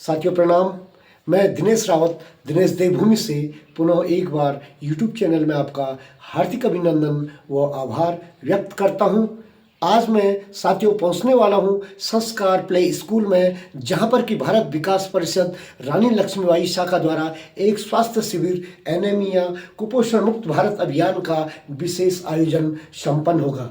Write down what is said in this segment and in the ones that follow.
साथियों प्रणाम। मैं दिनेश रावत दिनेश देवभूमि से पुनः एक बार YouTube चैनल में आपका हार्दिक अभिनंदन व आभार व्यक्त करता हूं। आज मैं साथियों पहुंचने वाला हूं संस्कार प्ले स्कूल में, जहां पर कि भारत विकास परिषद रानी लक्ष्मीबाई शाखा द्वारा एक स्वास्थ्य शिविर एनीमिया कुपोषण मुक्त भारत अभियान का विशेष आयोजन संपन्न होगा।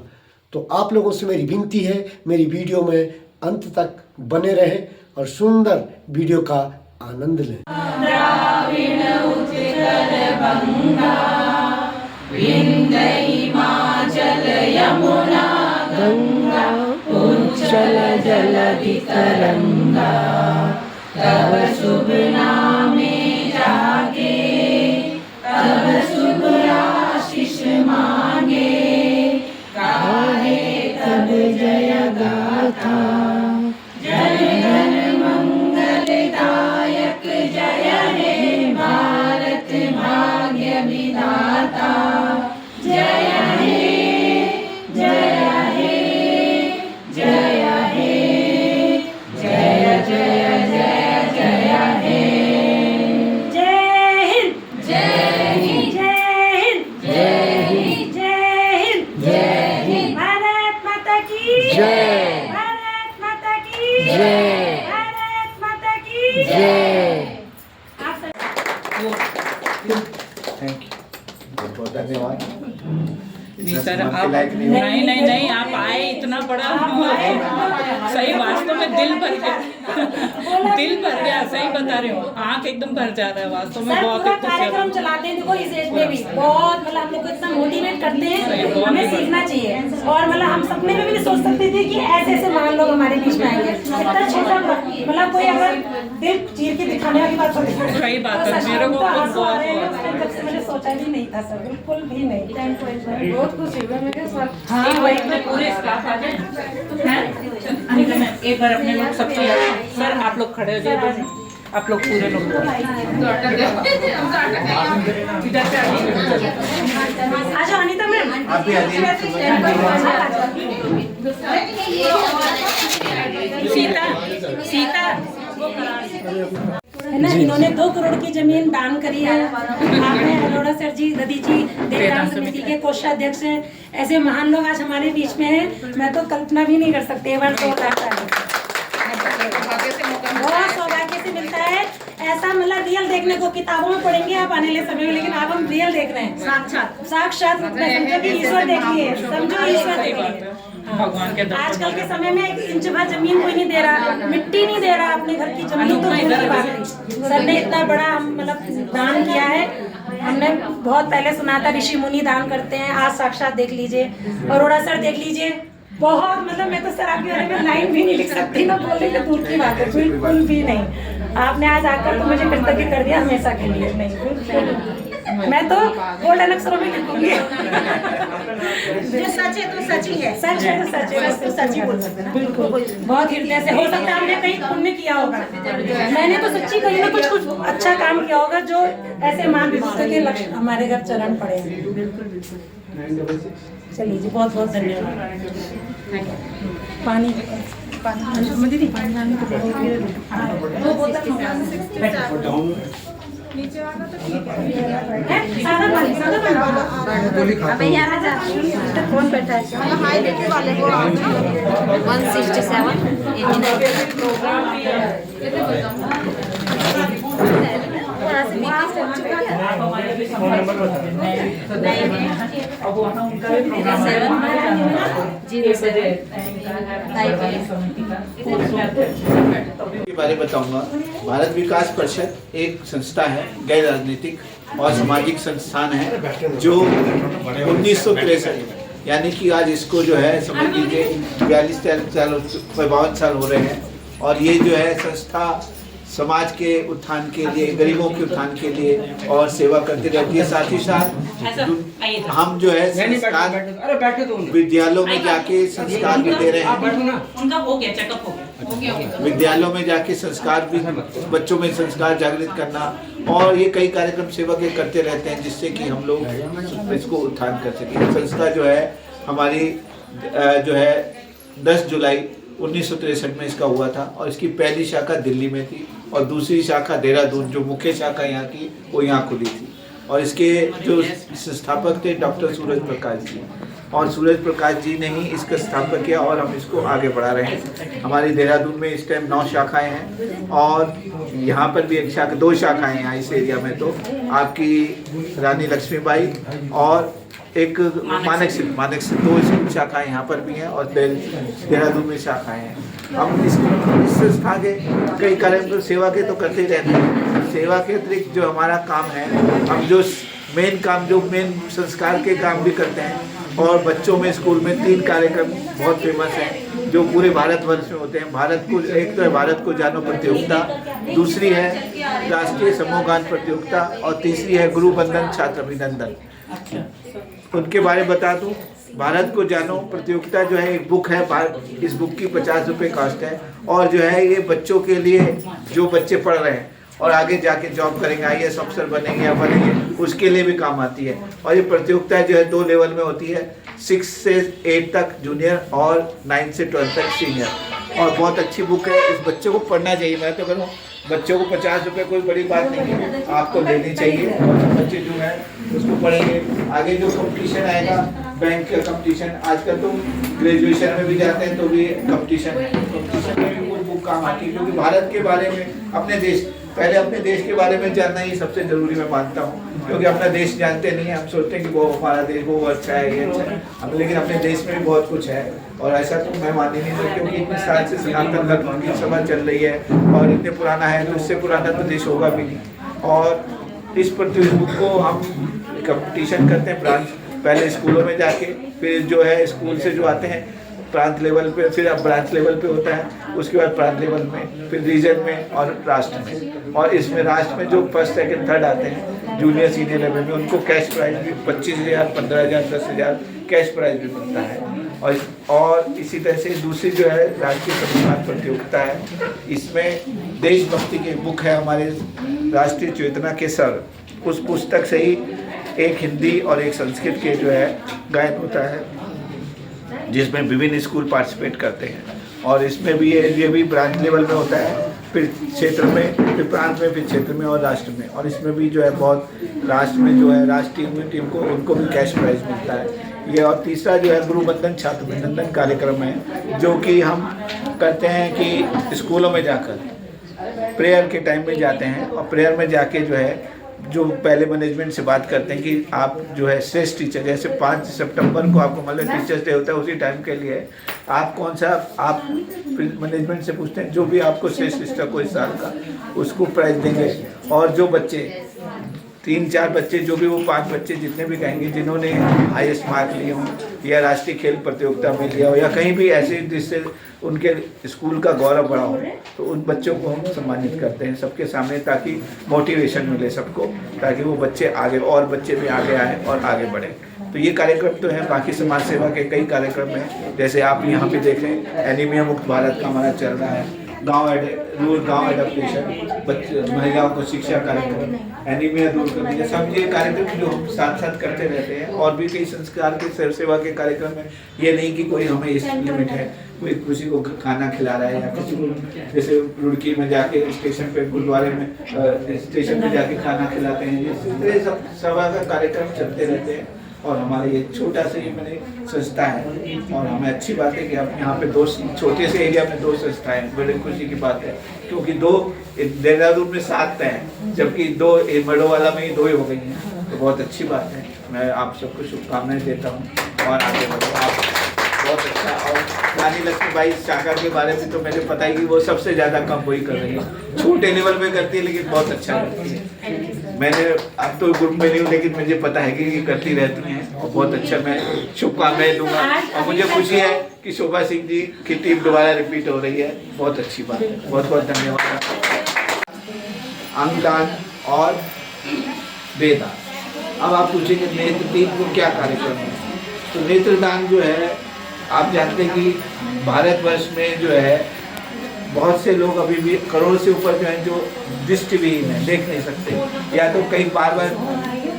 तो आप लोगों से मेरी विनती है, मेरी वीडियो में अंत तक बने रहें और सुंदर वीडियो का आनंद लें। द्राविण उत्कल गंगा विंध्य हिमाचल यमुना गंगा उज्जल जलधि तरंगा तब शुभ नामे जागे तब शुभ आशीष मांगे गाहे तब जय गाथा जन गण मंगलदायक जय हे भारत भाग्य विधाता जय हे जय हे जय हे जय जय जय जय हे जय हिंद जय हिंद जय हिंद जय हिंद जय हिंद भारत माता की जय भारत माता की जय भारत माता की जय। थैंक यू, बहुत बहुत धन्यवाद। नहीं सर, आप नहीं आप आए, इतना बड़ा सही, वास्तव में दिल भर गया, दिल भर गया, सही बता रहे हो, आंख एकदम भर जा रहा है वास्तव में। बहुत कार्यक्रम चलाते हैं, देखो इस एज में भी बहुत मतलब हम लोग को इतना मोटिवेट करते हैं, हमें सीखना चाहिए। और मतलब हम सपने में भी नहीं सोच सकते थे कि ऐसे ऐसे महान लोग हमारे बीच में आएंगे। इतना छोटा मतलब कोई अगर दिल चीर के दिखाने वाली बात होती है, सही बात है, मेरे को बहुत मैंने सोचा भी नहीं था सर, बिल्कुल भी नहीं। बहुत खुशी हुई मैं हाँ, वही में पूरे स्टाफ आ गए हैं। एक बार अपने लोग सबको सर, आप लोग खड़े हो जाइए, आप लोग पूरे लोग इधर से आजा अनीता मैम, सीता सीता है ना। इन्होंने 2 करोड़ की जमीन दान करी है। आपने अरोड़ा सर जी, ददी जी देवदान समिति के कोषाध्यक्ष हैं। ऐसे महान लोग आज हमारे बीच में हैं, मैं तो कल्पना भी नहीं कर सकती। एक बार 2 लाख बहुत सौभाग्य से मिलता है ऐसा, मतलब रियल देखने को किताबों में पढ़ेंगे आप आने वाले समय में, लेकिन आप हम रियल देख रहे हैं, साक्षात रूप में। समझो कि ईश्वर देखिए, समझो ईश्वर देखिए। भगवान के आजकल के समय में 1 इंच भर जमीन कोई नहीं दे रहा, मिट्टी नहीं दे रहा, अपने घर की जमीन तो दूर की बात है। सर ने इतना बड़ा मतलब दान किया है। हमने बहुत पहले सुना था ऋषि मुनि दान करते हैं, आज साक्षात देख लीजिए। अरोड़ा सर देख लीजिए, बहुत मतलब मैं तो सर आपके बारे में लाइन भी नहीं लिख सकती ना, बोलने के दूर की बात है, बिल्कुल भी नहीं। आपने आज आकर तो मुझे कृतज्ञ कर दिया हमेशा के लिए। नहीं, मैं तो गोल्डन अक्षरों में लिखूंगी। जो सच है तो सच ही है, सच है तो सच है, तो सच ही बोल सकते हैं। बिल्कुल, बहुत हृदय से। हो सकता है हमने कहीं पुण्य किया होगा, मैंने तो सच्ची कहीं ना कुछ अच्छा काम किया होगा, जो ऐसे मान विभूत के लक्ष्य हमारे घर चरण पड़े। चलिए जी, बहुत बहुत धन्यवाद। पानी दीदी, पानी आने को कौन बैठा है? हाई रेटिंग वाले को 167 के बारे में बताऊंगा। भारत विकास परिषद एक संस्था है, गैर राजनीतिक और सामाजिक संस्थान है, जो 1963 यानी कि आज इसको जो है समझ लीजिए 52 साल हो रहे हैं। और ये जो है संस्था समाज के उत्थान के लिए, गरीबों के उत्थान के लिए और सेवा करती रहती है। साथ ही साथ हम जो है संस्कार विद्यालयों में जाके संस्कार भी दे रहे हैं। उनका हो गया, चेकअप हो गया। विद्यालयों में जाके संस्कार भी, बच्चों में संस्कार जागृत करना, और ये कई कार्यक्रम सेवा के करते रहते हैं, जिससे कि हम लोग इसको उत्थान कर सकें। संस्था जो है हमारी जो है 10 जुलाई 1963 में इसका हुआ था और इसकी पहली शाखा दिल्ली में थी और दूसरी शाखा देहरादून, जो मुख्य शाखा यहाँ की, वो यहाँ खुली थी। और इसके जो संस्थापक थे डॉक्टर सूरज प्रकाश जी, और सूरज प्रकाश जी ने ही इसका स्थापना किया और हम इसको आगे बढ़ा रहे हैं। हमारी देहरादून में इस टाइम 9 शाखाएं हैं और यहाँ पर भी एक शाखा, 2 शाखाएं हैं यहाँ इस एरिया में। तो आपकी रानी लक्ष्मीबाई और एक मानक सिंह 2 स्कूल शाखाएं यहाँ पर भी हैं और देहरादून में शाखाएं हैं। हम इस संस्था के कई कार्यक्रम सेवा के तो करते ही रहते हैं। सेवा के अतिरिक्त जो हमारा काम है, हम जो मेन संस्कार के काम भी करते हैं। और बच्चों में स्कूल में 3 कार्यक्रम बहुत फेमस हैं जो पूरे भारतवर्ष में होते हैं। एक तो है भारत को जानो प्रतियोगिता, दूसरी है राष्ट्रीय समूह गान प्रतियोगिता और तीसरी है गुरु वंदन छात्र अभिनंदन। उनके बारे में बता दूं, भारत को जानो प्रतियोगिता जो है एक बुक है, इस बुक की 50 रुपये कॉस्ट है और जो है ये बच्चों के लिए, जो बच्चे पढ़ रहे हैं और आगे जाके जॉब करेंगे, IAS अफसर बनेंगे या बनेंगे, उसके लिए भी काम आती है। और ये प्रतियोगिता जो है 2 लेवल में होती है, 6 से 8 तक जूनियर और 9 से 12 तक सीनियर। और बहुत अच्छी बुक है, इस बच्चों को पढ़ना चाहिए। मैं तो कहूँ बच्चों को 50 रुपये कोई बड़ी बात नहीं है, आपको लेनी चाहिए। और बच्चे जो है उसको पढ़ेंगे, आगे जो कंपटीशन आएगा, बैंक का कंपटीशन, आजकल तो ग्रेजुएशन में भी जाते हैं तो भी कंपटीशन में भी कोई बुक काम आती है। क्योंकि भारत के बारे में, अपने देश के बारे में जानना ही सबसे जरूरी मैं मानता हूँ। क्योंकि अपना देश जानते नहीं है, हम सोचते हैं कि वो हमारा देश वो अच्छा है, ये अच्छा है, लेकिन अपने देश में भी बहुत कुछ है। और ऐसा तो मैं मान ही नहीं सकती, क्योंकि इतने साल से सनातन धर्म की सभा चल रही है और इतने पुराना है, तो इससे पुराना तो देश होगा भी नहीं। और इस प्रतियोगिता को हम कंपटीशन करते हैं ब्रांच, पहले स्कूलों में जाके, फिर जो है स्कूल से जो आते हैं प्रांत लेवल पे, फिर अब ब्रांच लेवल पे होता है, उसके बाद प्रांत लेवल में, फिर रीजन में और राष्ट्र में। और इसमें राष्ट्र में जो 1st, 2nd, 3rd आते हैं जूनियर सीनियर लेवल में, उनको कैश प्राइज भी 25,000, 15,000, 10,000 कैश प्राइज भी मिलता है। और इसी तरह से दूसरी जो है राष्ट्रीय सम्मान प्रतियोगिता है, इसमें देशभक्ति की बुक है हमारे राष्ट्रीय चेतना के सर, उस पुस्तक से ही एक हिंदी और एक संस्कृत के जो है गायन होता है, जिसमें विभिन्न स्कूल पार्टिसिपेट करते हैं। और इसमें भी ये भी ब्रांच लेवल में होता है, फिर क्षेत्र में, फिर प्रांत में, फिर क्षेत्र में और राष्ट्र में। और इसमें भी जो है बहुत, राष्ट्र में जो है राष्ट्रीय टीम को, उनको भी कैश प्राइज मिलता है ये। और तीसरा जो है गुरु वंदन छात्र अभिनंदन कार्यक्रम है, जो कि हम करते हैं कि स्कूलों में जाकर प्रेयर के टाइम में जाते हैं और प्रेयर में जाके जो है, जो पहले मैनेजमेंट से बात करते हैं कि आप जो है श्रेष्ठ टीचर, जैसे 5 सितंबर को आपको मतलब टीचर्स डे होता है, उसी टाइम के लिए आप कौन सा, आप मैनेजमेंट से पूछते हैं जो भी आपको श्रेष्ठ टीचर को इस साल का, उसको प्राइज देंगे। और जो बच्चे 3-4 बच्चे, जो भी वो 5 बच्चे जितने भी कहेंगे जिन्होंने हाईएस्ट मार्क लिए हों या राष्ट्रीय खेल प्रतियोगिता में लिया हो या कहीं भी ऐसे जिससे उनके स्कूल का गौरव बढ़ा हो, तो उन बच्चों को हम सम्मानित करते हैं सबके सामने, ताकि मोटिवेशन मिले सबको, ताकि वो बच्चे आगे, और बच्चे भी आगे आए और आगे बढ़े। तो ये कार्यक्रम तो है, बाकी समाज सेवा के कई कार्यक्रम हैं, जैसे आप यहाँ पे देख रहे हैं एनीमिया मुक्त भारत का हमारा चल रहा है, गांव एडेप्टेशन, महिलाओं को शिक्षा कार्यक्रम, एनीमिया दूर करने के, सब ये कार्यक्रम जो हम साथ साथ करते रहते हैं। और भी कई संस्कार के सेवा के कार्यक्रम है, ये नहीं कि कोई हमें इस लिमिट है, कोई किसी को खाना खिला रहा है या किसी को, जैसे रुड़की में जाके स्टेशन पे, गुरुद्वारे में स्टेशन पे जाके खाना खिलाते हैं, ये सब सेवा का कार्यक्रम चलते रहते हैं। और हमारे ये छोटा सा ये मैंने संस्था है, और हमें अच्छी बात है कि हम यहाँ पे 2 छोटे से एरिया में 2 संस्थाएं, बड़ी खुशी की बात है, क्योंकि 2 देहरादून में 7 हैं, जबकि 2 मडोवाला में ही 2 ही हो गई हैं, तो बहुत अच्छी बात है। मैं आप सबको शुभकामनाएं देता हूँ और आगे बढ़ो आप, बहुत अच्छा। और रानी लक्ष्मीबाई शाखा के बारे में तो मुझे पता है कि वो सबसे ज़्यादा कम वही कर रही है, छोटे लेवल पे करती है लेकिन बहुत अच्छा करती है। मैंने अब तो ग्रुप में नहीं हूँ, लेकिन मुझे पता है कि ये करती रहती हैं और बहुत अच्छा। मैं शुभकामनाएं दूंगा और मुझे खुशी है कि शोभा सिंह जी की टीम दोबारा रिपीट हो रही है, बहुत अच्छी बात है, बहुत बहुत धन्यवाद। अंगदान और वेदान। अब आप पूछेंगे नेत्रदान को क्या कार्यक्रम है, तो नेत्रदान जो है आप जानते हैं कि भारतवर्ष में जो है बहुत से लोग अभी भी, करोड़ से ऊपर जो है, जो दृष्टिविहीन है, देख नहीं सकते, या तो कहीं बार बार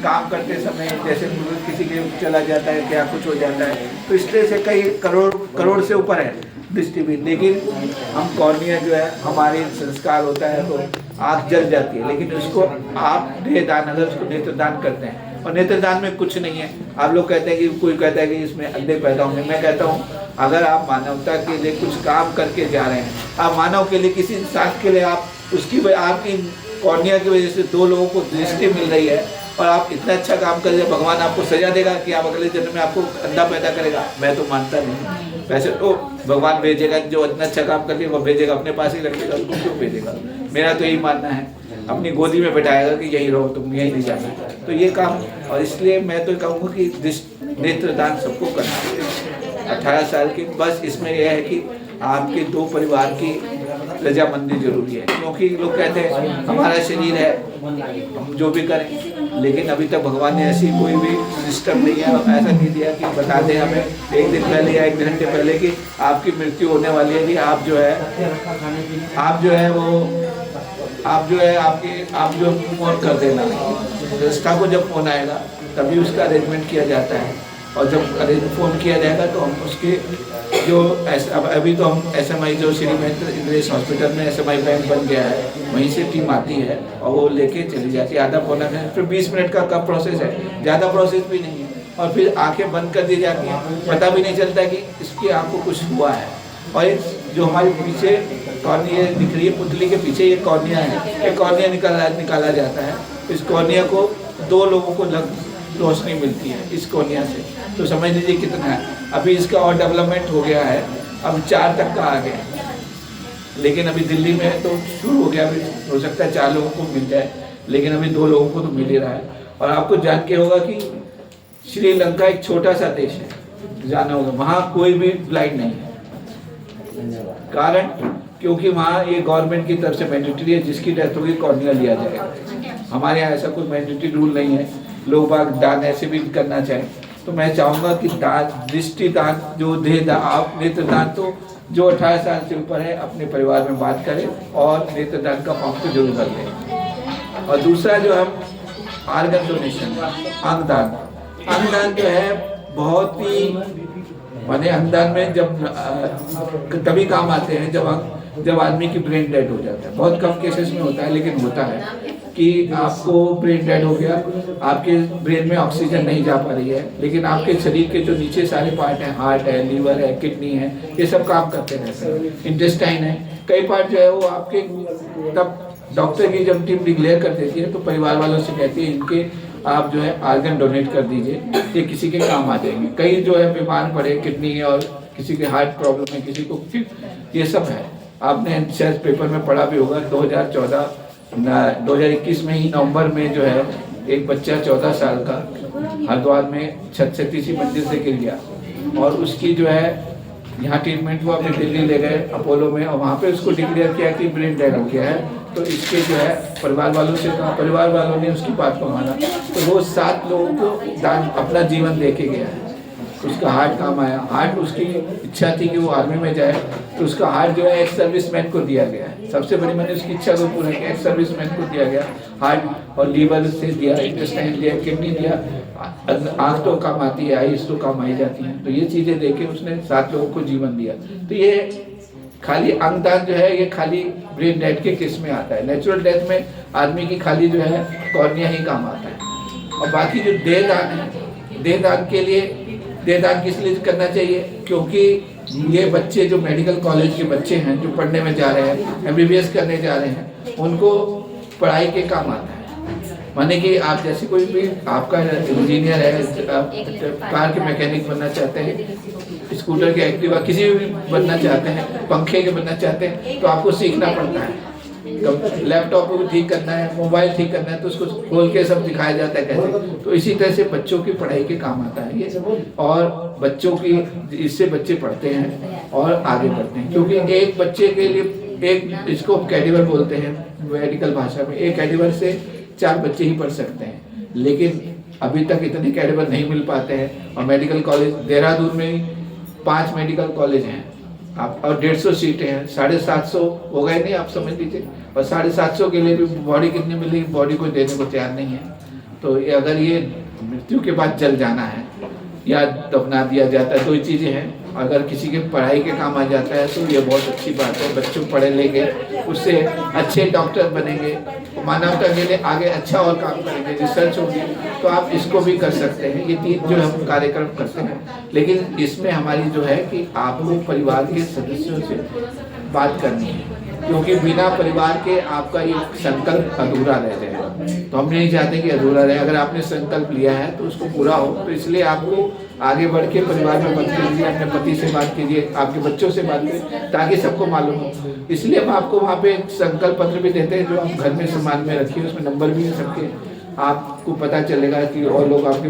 काम करते समय जैसे किसी के चला जाता है, क्या कुछ हो जाता है, तो इस तरह से कई करोड़ से ऊपर है दृष्टिहीन, लेकिन हम कॉर्निया जो है हमारे संस्कार होता है तो आँख जल जाती है, लेकिन उसको आप नेत्रदान, अगर उसको नेत्रदान करते हैं, और नेत्रदान में कुछ नहीं है। आप लोग कहते हैं कि कोई कहता है कि इसमें अंधे पैदा होंगे, मैं कहता हूँ अगर आप मानवता के लिए कुछ काम करके जा रहे हैं, आप मानव के लिए, किसी इंसान के लिए, आप उसकी आपकी कॉर्निया की वजह से 2 लोगों को दृष्टि मिल रही है और आप इतना अच्छा काम कर रहे, भगवान आपको सजा देगा कि आप अगले जन्म में आपको अंधा पैदा करेगा? मैं तो मानता नहीं। वैसे तो भगवान भेजेगा, जो इतना अच्छा काम करके वो भेजेगा, अपने पास ही रखेगा, उसको क्यों भेजेगा? मेरा तो यही मानना है, अपनी गोदी में बैठाएगा कि यही रहो तुम, यही नहीं जाना। तो ये काम, और इसलिए मैं तो कहूँगा कि नेत्रदान सबको करना चाहिए 18 साल के। बस इसमें यह है कि आपके 2 परिवार की रजामंदी जरूरी है, क्योंकि लोग कहते हैं हमारा शरीर है, हम जो भी करें, लेकिन अभी तक भगवान ने ऐसी कोई भी सिस्टम नहीं है, ऐसा नहीं दिया कि बता दें हमें 1 दिन पहले या 1 घंटे पहले कि आपकी मृत्यु होने वाली है, कि आप जो है आप जो फोन कर देना, संस्था को जब फोन आएगा तभी उसका अरेंजमेंट किया जाता है, और जब फोन किया जाएगा तो हम उसके जो अभी तो हम SMI जो श्री महेंद्र इंद्रेश हॉस्पिटल में SMI बैंक बन गया है, वहीं से टीम आती है और वो लेके चली जाती है। आधा पौना घंटा, फिर 20 मिनट का प्रोसेस है, ज़्यादा प्रोसेस भी नहीं है, और फिर आंखें बंद कर दी जाती हैं, पता भी नहीं चलता कि इसकी आँख को कुछ हुआ है। और एक जो हमारे पीछे कॉर्निया दिख रही है, पुतली के पीछे ये कॉर्निया है, ये कॉर्निया निकाला जाता है। इस कॉर्निया को 2 लोगों को रोशनी मिलती है इस कॉर्निया से, तो समझ लीजिए कितना है। अभी इसका और डेवलपमेंट हो गया है, अब 4 तक का आ गया, लेकिन अभी दिल्ली में तो शुरू हो गया, अभी हो सकता है 4 लोगों को मिल जाए, लेकिन अभी 2 लोगों को तो मिल ही रहा है। और आपको जान के होगा कि श्रीलंका एक छोटा सा देश है, जाना होगा, वहाँ कोई भी ब्लाइंड नहीं है। कारण क्योंकि वहाँ ये गवर्नमेंट की तरफ से मैंडेटरी है, जिसकी डेथ होगी कॉर्निया लिया जाएगा। हमारे यहाँ ऐसा कोई मैंडेटरी रूल नहीं है, लोग बाग दान ऐसे भी करना चाहें। तो मैं चाहूँगा कि दान, दृष्टि दान, जो देहदान, आप नेत्रदान तो जो 18 साल से ऊपर है अपने परिवार में बात करें और नेत्रदान का फॉर्म तो जरूर भर लें। और दूसरा जो हम आर्गन डोनेशन, अंगदान जो है बहुत ही, माने अंगदान में जब तभी काम आते हैं जब आदमी की ब्रेन डेड हो जाता है। बहुत कम केसेस में होता है, लेकिन होता है कि आपको ब्रेन डेड हो गया, आपके ब्रेन में ऑक्सीजन नहीं जा पा रही है, लेकिन आपके शरीर के जो नीचे सारे पार्ट हैं, हार्ट है, लीवर है, किडनी है, ये सब काम करते रहते हैं, इंटेस्टाइन है, कई पार्ट जो है वो आपके, तब डॉक्टर की जब टीम डिक्लेयर कर देती है तो परिवार वालों से कहती है इनके आप जो है आर्गन डोनेट कर दीजिए, ये किसी के काम आ जाएंगे। कई जो है बीमार पड़े, किडनी है और किसी के हार्ट प्रॉब्लम है, किसी को, ये सब है। आपने शायद पेपर में पढ़ा भी होगा, 2021 में ही नवंबर में जो है एक बच्चा 14 साल का हरिद्वार में छत से तीसरी मंजिल से गिर गया, और उसकी जो है यहाँ ट्रीटमेंट हुआ, फिर दिल्ली ले गए अपोलो में, और वहाँ पे उसको डिक्लेयर किया कि ब्रेन डेड हो गया है। तो इसके जो है परिवार वालों से कहा, परिवार वालों ने उसकी बात को माना, तो वो 7 लोगों को दान अपना जीवन दे के गया है। उसका हार्ट काम आया, हार्ट उसकी इच्छा थी कि वो आर्मी में जाए, तो उसका हार्ट जो है एक सर्विसमैन को दिया गया है। सबसे बड़ी मैंने उसकी इच्छा को पूरा किया, एक सर्विसमैन को दिया गया हार्ट, और लीवर से दिया, इंटेस्टाइन दिया, किडनी दिया, आँख तो काम आती है, आईज तो काम आई जाती हैं, तो ये चीज़ें देके उसने 7 लोगों को जीवन दिया। तो ये खाली अंगदान जो है ये खाली ब्रेन डेथ के केस में आता है। नेचुरल डेथ में आदमी की खाली जो है कॉर्निया ही काम आता है। और बाकी जो देहदान है, देहदान के लिए, देहदान किस लिए करना चाहिए, क्योंकि ये बच्चे जो मेडिकल कॉलेज के बच्चे हैं जो पढ़ने में जा रहे हैं, MBBS करने जा रहे हैं, उनको पढ़ाई के काम आता है। माने कि आप जैसे कोई भी, आपका इंजीनियर है, कार के मैकेनिक बनना चाहते हैं, स्कूटर के एक्टिवा किसी भी बनना चाहते हैं, पंखे के बनना चाहते हैं, तो आपको सीखना पड़ता है। लैपटॉप को भी ठीक करना है, मोबाइल ठीक करना है, तो उसको खोल के सब दिखाया जाता है कैसे। तो इसी तरह से बच्चों की पढ़ाई के काम आता है ये, और बच्चों की, इससे बच्चे पढ़ते हैं और आगे बढ़ते हैं। क्योंकि एक बच्चे के लिए एक, इसको कैडिवर बोलते हैं मेडिकल भाषा में, एक कैडिवर से 4 बच्चे ही पढ़ सकते हैं, लेकिन अभी तक इतने कैडिवर नहीं मिल पाते हैं। और मेडिकल कॉलेज देहरादून में ही 5 मेडिकल कॉलेज हैं आप, और 150 सीटें हैं, 750 हो गए नहीं, आप समझ लीजिए। और 750 के लिए भी बॉडी कितनी मिली, बॉडी को देने को तैयार नहीं है। तो ये अगर ये मृत्यु के बाद जल जाना है या दफना दिया जाता है, 2 चीज़ें हैं, अगर किसी के पढ़ाई के काम आ जाता है तो ये बहुत अच्छी बात है। बच्चों पढ़े लेंगे, उससे अच्छे डॉक्टर बनेंगे, मानवता के लिए आगे अच्छा और काम करेंगे, रिसर्च होगी, तो आप इसको भी कर सकते हैं। ये 3 जो हम कार्यक्रम करते हैं, लेकिन इसमें हमारी जो है कि आपको परिवार के सदस्यों से बात करनी है, क्योंकि बिना परिवार के आपका ये संकल्प अधूरा रह जाएगा। तो हम नहीं चाहते कि अधूरा रहे। अगर आपने संकल्प लिया है तो उसको पूरा हो, तो इसलिए आपको आगे बढ़ के परिवार में बात कीजिए, अपने पति से बात कीजिए, आपके बच्चों से बात कीजिए, ताकि सबको मालूम हो। इसलिए हम आपको वहाँ पे एक संकल्प पत्र भी देते हैं जो आप घर में सामान में रखिए, उसमें नंबर भी है सबके, आपको पता चलेगा कि और लोग आपके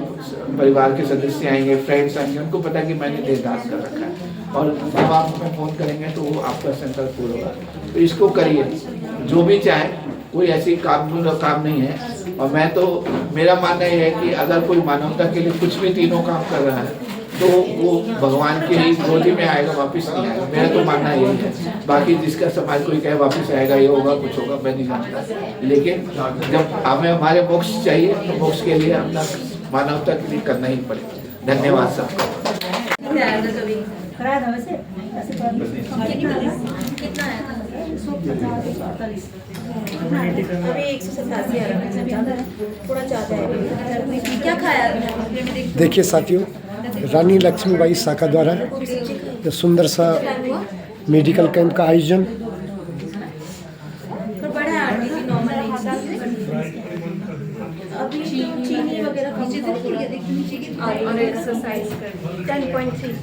परिवार के सदस्य आएंगे, फ्रेंड्स आएंगे, उनको पता कि मैंने देवदास कर रखा है, और जब आप हमें फ़ोन करेंगे तो वो आपका संकल्प पूरा होगा। तो इसको करिए, जो भी चाहे, कोई ऐसी काम नहीं है। और मैं तो, मेरा मानना यह है कि अगर कोई मानवता के लिए कुछ भी तीनों काम कर रहा है तो वो भगवान के ही गोदी में आएगा, वापस नहीं आएगा। मेरा तो मानना यही है। बाकी जिसका समाज कोई कहे वापस आएगा, ये होगा, कुछ होगा, मैं नहीं जानता। लेकिन जब हमें हमारे मोक्ष चाहिए तो मोक्ष के लिए अपना मानवता के लिए करना ही पड़ेगा। धन्यवाद सबको। अभी 187 आ रहा है, थोड़ा ज़्यादा है। क्या खाया? देखिए साथियों, रानी लक्ष्मीबाई शाखा द्वारा ये सुंदर सा मेडिकल कैंप का आयोजन बड़ा आंटी जी नॉर्मल अभी चीनी वगैरह और एक्सरसाइज कर 10.3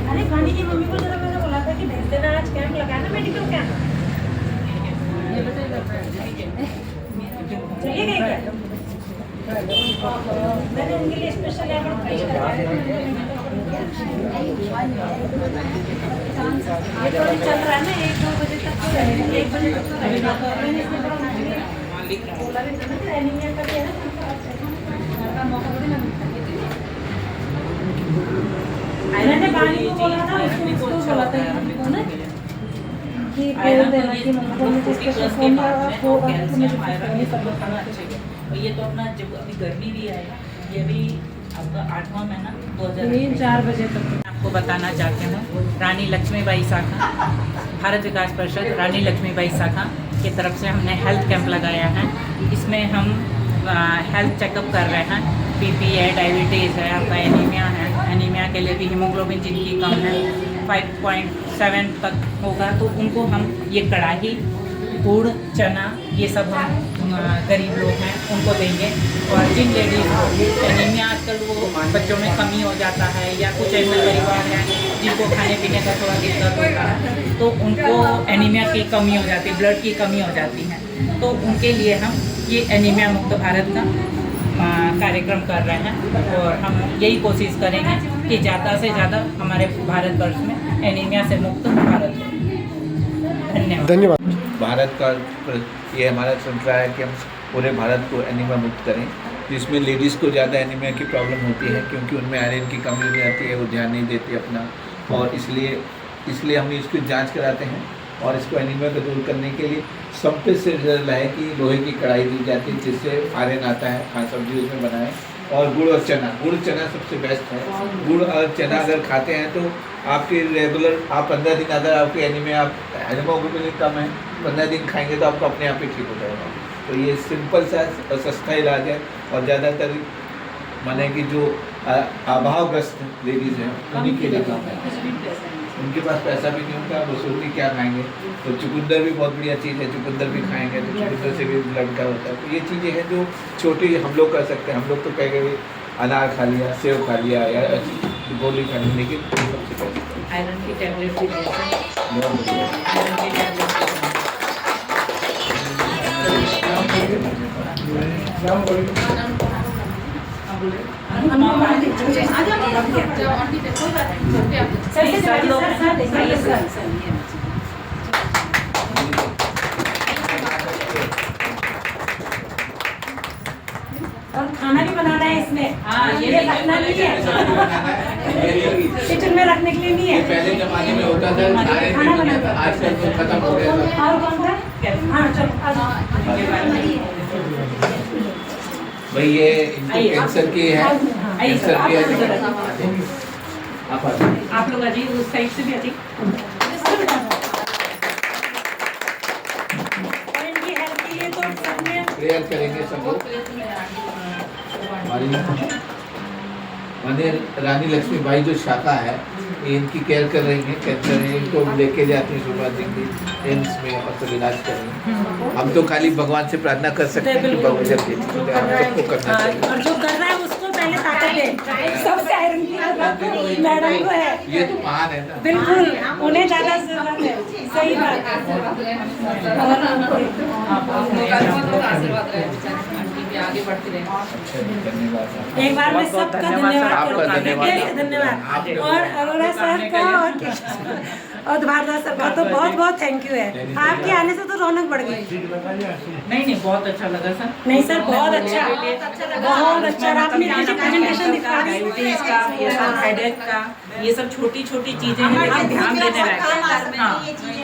अरे खानी की मम्मी को जरा मैंने बोला था कि भेज देना, आज कैंप लगाया ना, मेडिकल कैंप। चलिए गए क्या? मैंने उनके लिए स्पेशल ये तो चल रहा है ना, 1-2 बजे तक तो रहेगा, 1 बजे तक तो रहेगा। मैंने इसमें बोला भी था एनीमिया का भी है ना, मौका भी ना मैंने पानी को बोला था, उसको बोला था कि बोल देना कि मुझे स्पेशल फोन ये तो अपना जब अभी गर्मी भी आई, ये भी आपका 8वां महीना 4 बजे तक। आपको बताना चाहती हूँ, रानी लक्ष्मीबाई शाखा, भारत विकास परिषद रानी लक्ष्मीबाई शाखा की तरफ से हमने हेल्थ कैंप लगाया है। इसमें हम हेल्थ चेकअप कर रहे हैं। बीपी है, डायबिटीज़ है, आपका एनीमिया है, एनीमिया के लिए भी हीमोग्लोबिन जिनकी कम है 5.7 तक होगा, तो उनको हम ये कड़ाही, गुड़, चना, ये सब हम गरीब लोग हैं उनको देंगे। और जिन लेडीज़ को एनीमिया आजकल वो बच्चों में कमी हो जाता है, या कुछ ऐसे परिवार हैं जिनको खाने पीने का थोड़ा दिक्कत होता है, तो उनको एनीमिया की कमी हो जाती है, ब्लड की कमी हो जाती है, तो उनके लिए हम ये एनीमिया मुक्त भारत का कार्यक्रम कर रहे हैं। और हम यही कोशिश करेंगे कि ज़्यादा से ज़्यादा हमारे भारतवर्ष में एनीमिया से मुक्त भारत हो। धन्यवाद। भारत का ये हमारा संकल्प है कि हम पूरे भारत को एनीमिया मुक्त करें, जिसमें लेडीज़ को ज़्यादा एनीमिया की प्रॉब्लम होती है, क्योंकि उनमें आयरन की कमी हो जाती है, वो ध्यान नहीं देती अपना, और इसलिए हम इसकी जांच कराते हैं। और इसको एनीमिया को दूर करने के लिए सबसे से ज़रूरी है कि लोहे की कढ़ाई दी जाती है, जिससे आयरन आता है, खास सब्जी उसमें बनाएं। और गुड़ और चना, गुड़ चना सबसे बेस्ट है। गुड़ और चना अगर खाते हैं तो आपके रेगुलर, आप 15 दिन, अगर आपके एनीमिया, हीमोग्लोबिन कम है, 15 दिन खाएंगे तो आपको अपने आप ही ठीक हो जाएगा। तो ये सिंपल सा और सस्ता इलाज है। और ज़्यादातर माने कि जो अभावग्रस्त लेडीज़ हैं उन्हीं के लिए काम है, उनके पास पैसा भी नहीं होता, वो सोचते क्या खाएंगे। तो चुकंदर भी बहुत बढ़िया चीज़ है, चुकंदर भी खाएंगे तो चुकंदर से भी ब्लड का होता है। तो ये चीज़ें हैं जो छोटी हम लोग कर सकते हैं। हम लोग तो कह गए अनार खा लिया, सेव खा लिया, या गोली खा ली, लेकिन आयरन की टैबलेट भी और खाना भी बनाना है इसमें। में हाँ, ये ये रखना नहीं है, किचन में रखने के लिए नहीं है। पहले जमाने में होता था, खाना बनाता आजकल तो खत्म हो गया था। और कौन सा? हाँ चलो आ जाओ। भाई ये इनको कैंसर की है, कैंसर की है। आप लोग अजी उस साइड से भी अजी और इनकी हेल्प के लिए तो सबने प्रेयर करेंगे सब लोग। हमारी माननीय रानी लक्ष्मीबाई जो शाखा है, ये इनकी केयर कर रही हैं, कैंसर है, इनको लेके जाते हैं सुबह देंगे एम्स में और सब इलाज करेंगे। हम तो खाली भगवान से प्रार्थना कर सकते हैं कि भगवान जल्दी हम सबको करना चाहिए। और जो कर रहा है उसको पहले ताकत दे, सबसे आयरन की जरूरत मैडम को है। ये तो महान है ना। बिल्कुल उन्हें ज्यादा जरूरत है, सही बात है। आगे बढ़ती रहे। एक बार मैं सबका धन्यवाद आपका करती धन्यवाद। हूँ, धन्यवाद। और अरोड़ा सर का और भारद्वाज सर का तो बहुत बहुत थैंक यू है। आपके आने से तो रौनक बढ़ गई। नहीं बहुत अच्छा लगा सर। नहीं सर बहुत अच्छा, बहुत अच्छा। आपने मुझे प्रेजेंटेशन दिखा दी। डायबिटीज का, ये सब हेडेक का, ये सब छोटी छोटी चीजें हैं लेकिन ध्यान देने लायक। हाँ,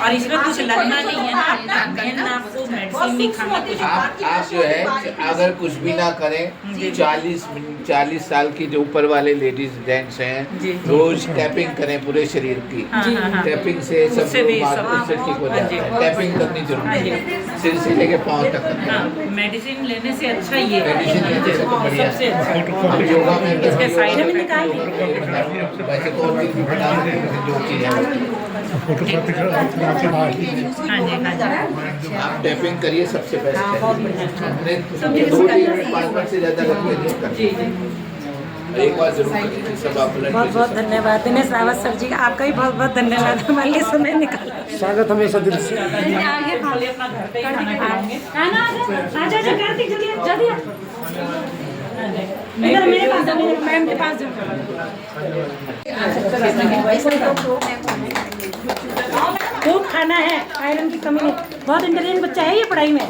और इसमें कुछ लगना नहीं है ना, मेन आपको मेडिसिन नहीं खाना कुछ। आप जो है अगर कुछ भी ना करें, 40 साल की जो ऊपर वाले लेडीज जेंट्स हैं, रोज टैपिंग करें पूरे शरीर की। टैपिंग से सब उससे भी बात सब- उससे ठीक हो जाता है। टैपिंग करनी जरूरी है, सिर से लेके पाँव तक करना है। हाँ, मेडिसिन लेने से अच्छा ये है। मेडिसिन लेने से तो बढ़िया है। सबसे अच्छा। अब योगा में इसके साइड में इफेक्ट निकाल वैसे तो और चीज़ भी बता सकते हैं, जो चीज़ है हाँ जी हाँ जी। आप टैपिंग करिए, सबसे बेस्ट है। हमने 2-3 मिनट से ज़्यादा रखिए नहीं करते। एक बार जरूर करिए, सब आप बहुत बहुत धन्यवाद दिनेश रावत सर जी का, आपका भी बहुत बहुत धन्यवाद हमारे लिए समय निकाला। स्वागत हमेशा दिल से। आगे खाली अपना घर पे ही खाना खिलाएंगे। खाना आजा आजा कार्तिक जल्दी जल्दी इधर मेरे पास आओ, मेरे मैम के पास जाओ। खूब खाना है, आयरन की कमी नहीं। बहुत इंटेलिजेंट बच्चा है ये पढ़ाई में,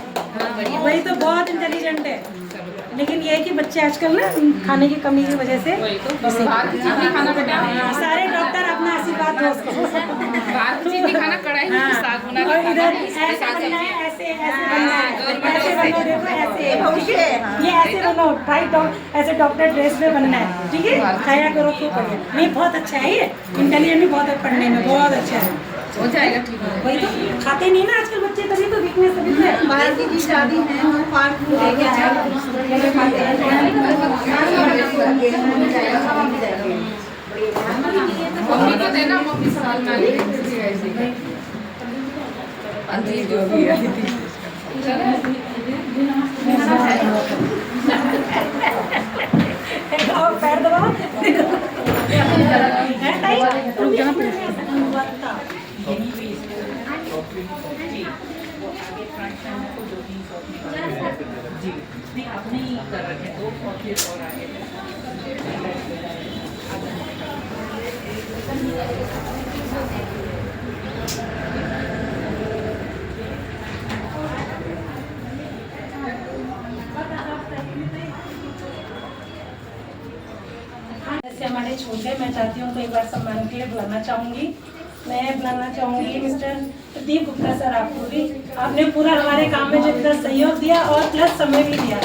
वही तो बहुत इंटेलिजेंट है। लेकिन ये है कि बच्चे आजकल ना खाने की कमी की वजह से सारे डॉक्टर अपना आशीर्वाद दो उसको। और इधर ऐसे बनना है, ऐसे ऐसे बनना है, ऐसे बनो, देखो ऐसे, ये ऐसे बनो, राइट, ऐसे डॉक्टर ड्रेस में बनना है, ठीक है। खाया करो खूब बढ़िया। नहीं बहुत अच्छा है ये, इंटेलिजेंट भी बहुत है पढ़ने में, बहुत अच्छा है। हो जाएगा ठीक है। वही तो खाते नहीं ना आजकल बच्चे, तभी तो वीकनेस तभी तो है। भारती की शादी है, हम पार्क में लेके आए मम्मी को देना, मम्मी साल में अंजलि जो भी है पैर दबाओ। है टाइट, रुक जाना पड़ेगा। जी नहीं अपने ही कर रखे 2 ऑफिस और आगे। ऐसे हमारे छोटे, मैं चाहती हूँ तो एक बार सम्मान के लिए बुलाना चाहूँगी। मैं बुलाना चाहूँगी मिस्टर प्रदीप गुप्ता सर, आपको भी। आपने पूरा हमारे काम में जो इतना सहयोग दिया और प्लस समय भी दिया।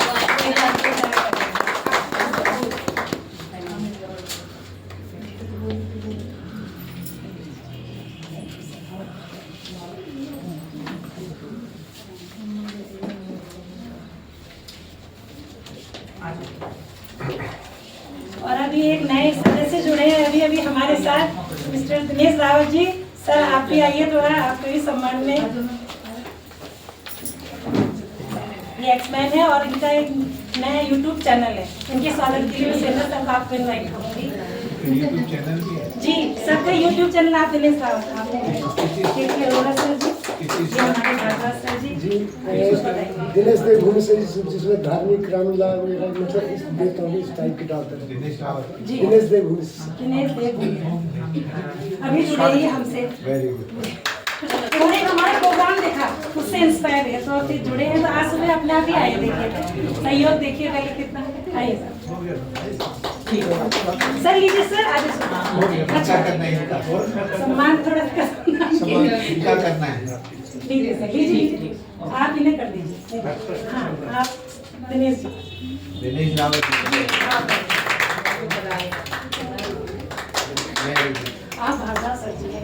और अभी एक नए सदस्य जुड़े हैं अभी अभी हमारे साथ, मिस्टर दिनेश रावत जी। सर आप भी आइए थोड़ा, आपके भी सम्मान में। ये एक्समैन है और इनका एक नया यूट्यूब चैनल है। इनके स्वागत के लिए सेंटर तक आपको इनवाइट करूँगी। जी सबका यूट्यूब चैनल आप दिनेश रावत, आपने अरोड़ा सर जी, ये हमारे भारद्वाज सर जी। दिनेश देवभूमि से जिसमें धार्मिक रामलीला वगैरह मतलब इस बेतौली इस टाइप के डालते हैं। जी दिनेश देवभूमि से। दिनेश देवभूमि अभी जुड़े ही हमसे। Very good. उन्होंने हमारा प्रोग्राम देखा, उससे इंस्पायर है तो फिर जुड़े हैं। तो आज सुबह अपने आप ही आए, देखिए सहयोग देखिए पहले कितना। आइए सर लीजिए सर, आगे अच्छा करना है इनका सम्मान थोड़ा सा क्या करना है लीजिए सर, लीजिए आप इन्हें कर दीजिए। हाँ आप दिनेश जी, दिनेश रावत आप भाषा सर जी हैं,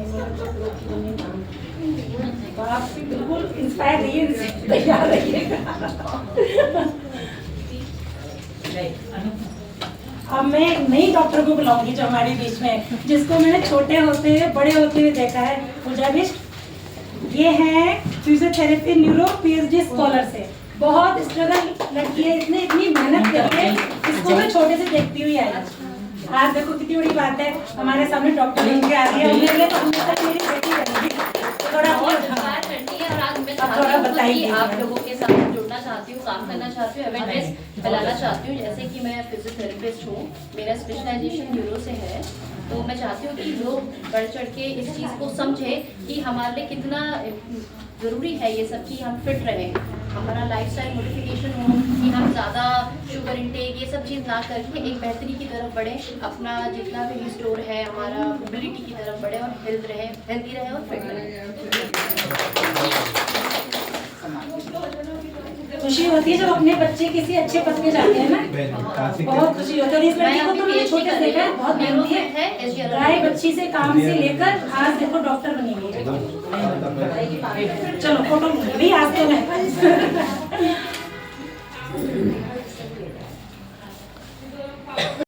तो आप बिल्कुल इंस्पायर रहिए, तैयार रहिएगा। अब मैं नई डॉक्टर को बुलाऊंगी जो हमारे बीच में है, जिसको मैंने छोटे होते हुए बड़े होते हुए देखा है, पूजा बिष्ट। ये है फिजियोथेरेपी न्यूरो पीएचडी स्कॉलर से, बहुत स्ट्रगल लड़की है, इतनी मेहनत करके इसको मैं छोटे से देखती हुई आई। आज देखो कितनी बड़ी बात है, हमारे सामने डॉक्टर बनके आ रही है, उन्हें लगे तो हमेशा मेरी बेटी बनेगी। थोड़ा बहुत इंस्पायर करती है। और आज मैं अब थोड़ा चाहती हूँ बताइए। कि आप लोगों के साथ जुड़ना चाहती हूँ, काम करना चाहती हूँ, अवेयरनेस फैलाना चाहती हूँ। जैसे कि मैं फिजियोथेरेपिस्ट हूँ, मेरा स्पेशलाइजेशन न्यूरो से है, तो मैं चाहती हूँ कि लोग बढ़ चढ़ के इस चीज़ को समझे कि हमारे लिए कितना ज़रूरी है ये सब कि हम फिट रहें, हमारा लाइफस्टाइल मॉडिफिकेशन हो, कि हम ज़्यादा शुगर इंटेक ये सब चीज़ ना करके एक बेहतरी की तरफ बढ़ें, अपना जितना भी रिस्टोर है हमारा मोबिलिटी की तरफ बढ़े और हेल्दी रहे और फिट रहे। खुशी होती है जब अपने बच्चे किसी अच्छे पद पे जाते हैं ना, बहुत खुशी होती है। और इस लड़की को तो मैंने छोटे से देखा है, बहुत मेहनती है, गाय बच्ची से काम से लेकर आज देखो डॉक्टर बनी हुई है। चलो फोटो लूंगी भाई आज तो मैं